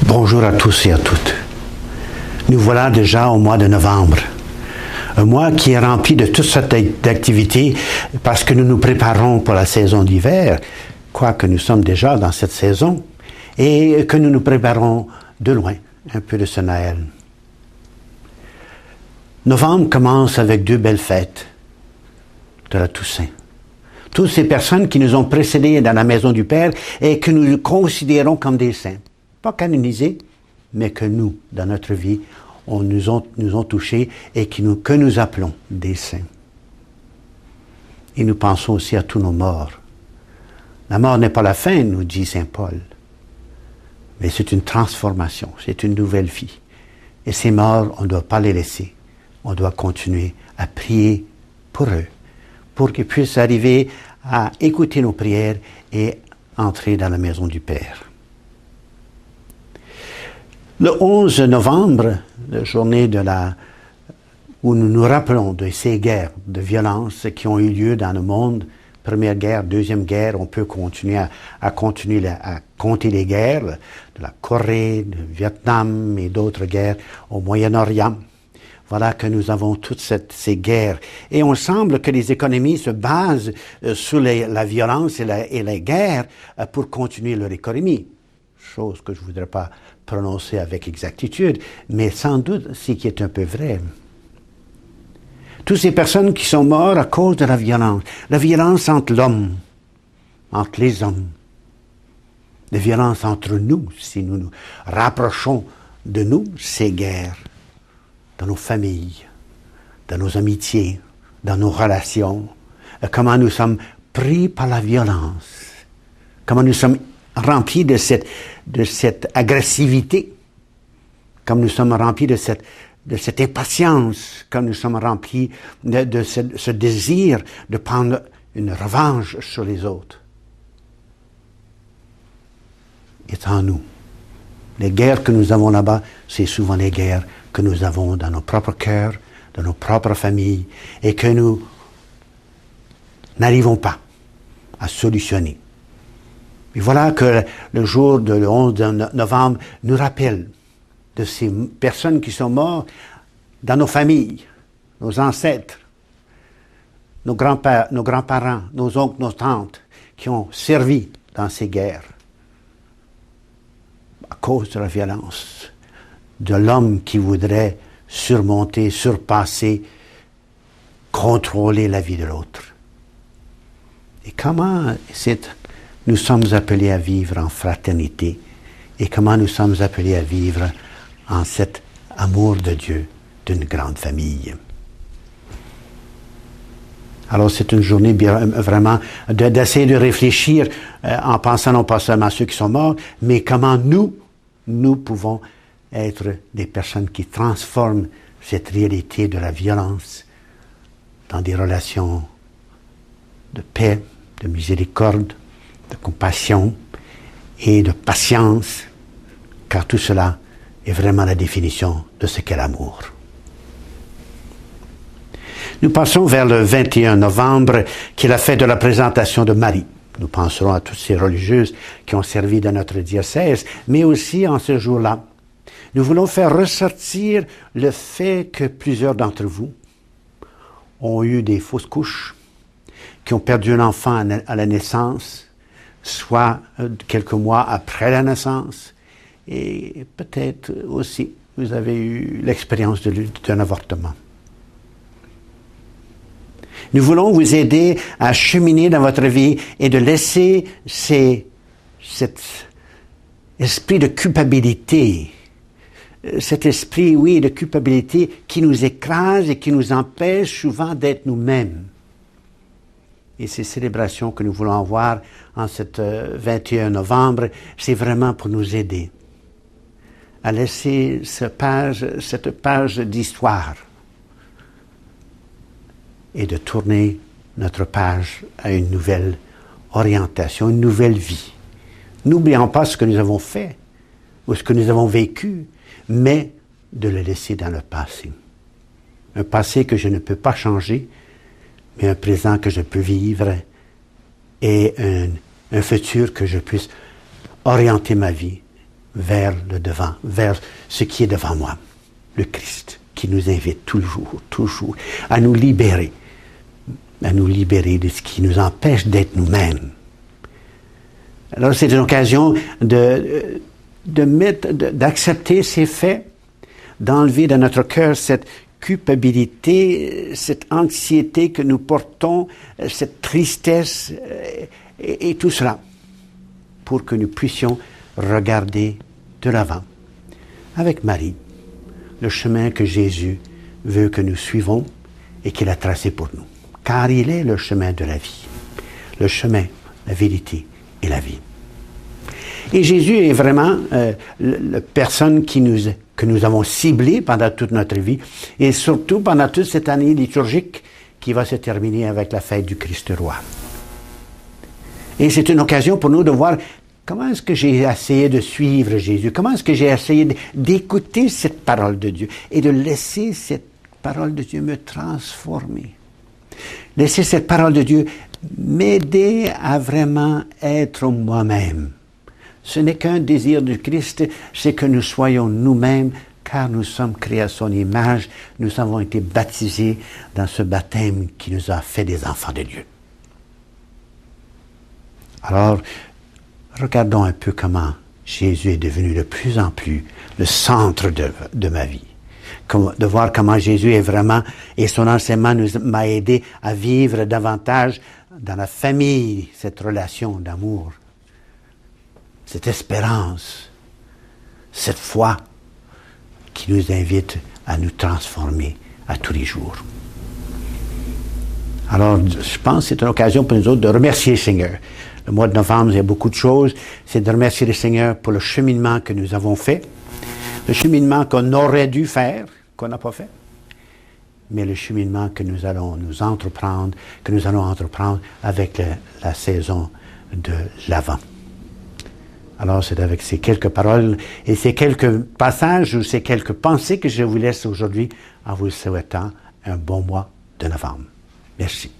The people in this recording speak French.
Bonjour à tous et à toutes. Nous voilà déjà au mois de novembre. Un mois qui est rempli de toutes sortes d'activités parce que nous nous préparons pour la saison d'hiver, quoique nous sommes déjà dans cette saison, et que nous nous préparons de loin, un peu de ce Noël. Novembre commence avec deux belles fêtes de la Toussaint. Toutes ces personnes qui nous ont précédés dans la maison du Père et que nous considérons comme des saints. Pas canonisés, mais que nous, dans notre vie, nous ont touchés et que nous appelons des saints. Et nous pensons aussi à tous nos morts. La mort n'est pas la fin, nous dit saint Paul, mais c'est une transformation, c'est une nouvelle vie. Et ces morts, on ne doit pas les laisser. On doit continuer à prier pour eux, pour qu'ils puissent arriver à écouter nos prières et entrer dans la maison du Père. Le 11 novembre, la journée où nous nous rappelons de ces guerres de violence qui ont eu lieu dans le monde, Première guerre, Deuxième guerre, on peut continuer à compter les guerres de la Corée, du Vietnam et d'autres guerres au Moyen-Orient. Voilà que nous avons toutes ces guerres. Et on semble que les économies se basent sur la violence et la guerre pour continuer leur économie. Chose que je ne voudrais pas prononcer avec exactitude, mais sans doute ce qui est un peu vrai. Toutes ces personnes qui sont mortes à cause de la violence entre l'homme, entre les hommes, la violence entre nous, si nous nous rapprochons de nous, ces guerres, dans nos familles, dans nos amitiés, dans nos relations, comment nous sommes pris par la violence, comment nous sommes remplis de cette agressivité, comme nous sommes remplis de cette impatience, comme nous sommes remplis de ce désir de prendre une revanche sur les autres. Est en nous. Les guerres que nous avons là-bas, c'est souvent les guerres que nous avons dans nos propres cœurs, dans nos propres familles, et que nous n'arrivons pas à solutionner. Et voilà que le jour de le 11 novembre nous rappelle de ces personnes qui sont mortes dans nos familles, nos ancêtres, nos grands-parents, nos oncles, nos tantes, qui ont servi dans ces guerres à cause de la violence, de l'homme qui voudrait surmonter, surpasser, contrôler la vie de l'autre. Et comment nous sommes appelés à vivre en fraternité et comment nous sommes appelés à vivre en cet amour de Dieu d'une grande famille. Alors c'est une journée vraiment d'essayer de réfléchir en pensant non pas seulement à ceux qui sont morts, mais comment nous pouvons être des personnes qui transforment cette réalité de la violence dans des relations de paix, de miséricorde, de compassion et de patience, car tout cela est vraiment la définition de ce qu'est l'amour. Nous passons vers le 21 novembre, qui est la fête de la présentation de Marie. Nous penserons à toutes ces religieuses qui ont servi dans notre diocèse, mais aussi en ce jour-là, nous voulons faire ressortir le fait que plusieurs d'entre vous ont eu des fausses couches, qui ont perdu un enfant à la naissance, soit quelques mois après la naissance, et peut-être aussi vous avez eu l'expérience d'un avortement. Nous voulons vous aider à cheminer dans votre vie et de laisser cet esprit de culpabilité, cet esprit, oui, de culpabilité qui nous écrase et qui nous empêche souvent d'être nous-mêmes. Et ces célébrations que nous voulons avoir en cette 21 novembre, c'est vraiment pour nous aider à laisser cette page d'histoire et de tourner notre page à une nouvelle orientation, une nouvelle vie. N'oublions pas ce que nous avons fait ou ce que nous avons vécu, mais de le laisser dans le passé. Un passé que je ne peux pas changer, mais un présent que je peux vivre et un futur que je puisse orienter ma vie vers le devant, vers ce qui est devant moi, le Christ, qui nous invite toujours, à nous libérer de ce qui nous empêche d'être nous-mêmes. Alors c'est une occasion d'accepter ces faits, d'enlever de notre cœur cette culpabilité, cette anxiété que nous portons, cette tristesse et tout cela, pour que nous puissions regarder de l'avant, avec Marie, le chemin que Jésus veut que nous suivons et qu'il a tracé pour nous. Car il est le chemin de la vie, le chemin, la vérité et la vie. Et Jésus est vraiment la personne que nous avons ciblée pendant toute notre vie et surtout pendant toute cette année liturgique qui va se terminer avec la fête du Christ roi. Et c'est une occasion pour nous de voir comment est-ce que j'ai essayé de suivre Jésus, comment est-ce que j'ai essayé d'écouter cette parole de Dieu et de laisser cette parole de Dieu me transformer. Laisser cette parole de Dieu m'aider à vraiment être moi-même. Ce n'est qu'un désir du Christ, c'est que nous soyons nous-mêmes, car nous sommes créés à son image, nous avons été baptisés dans ce baptême qui nous a fait des enfants de Dieu. Alors, regardons un peu comment Jésus est devenu de plus en plus le centre de ma vie. De voir comment Jésus est vraiment, et son enseignement m'a aidé à vivre davantage dans la famille, cette relation d'amour, cette espérance, cette foi qui nous invite à nous transformer à tous les jours. Alors, je pense que c'est une occasion pour nous autres de remercier le Seigneur. Le mois de novembre, il y a beaucoup de choses. C'est de remercier le Seigneur pour le cheminement que nous avons fait, le cheminement qu'on aurait dû faire, qu'on n'a pas fait, mais le cheminement que nous allons entreprendre avec la saison de l'Avent. Alors, c'est avec ces quelques paroles et ces quelques passages ou ces quelques pensées que je vous laisse aujourd'hui en vous souhaitant un bon mois de novembre. Merci.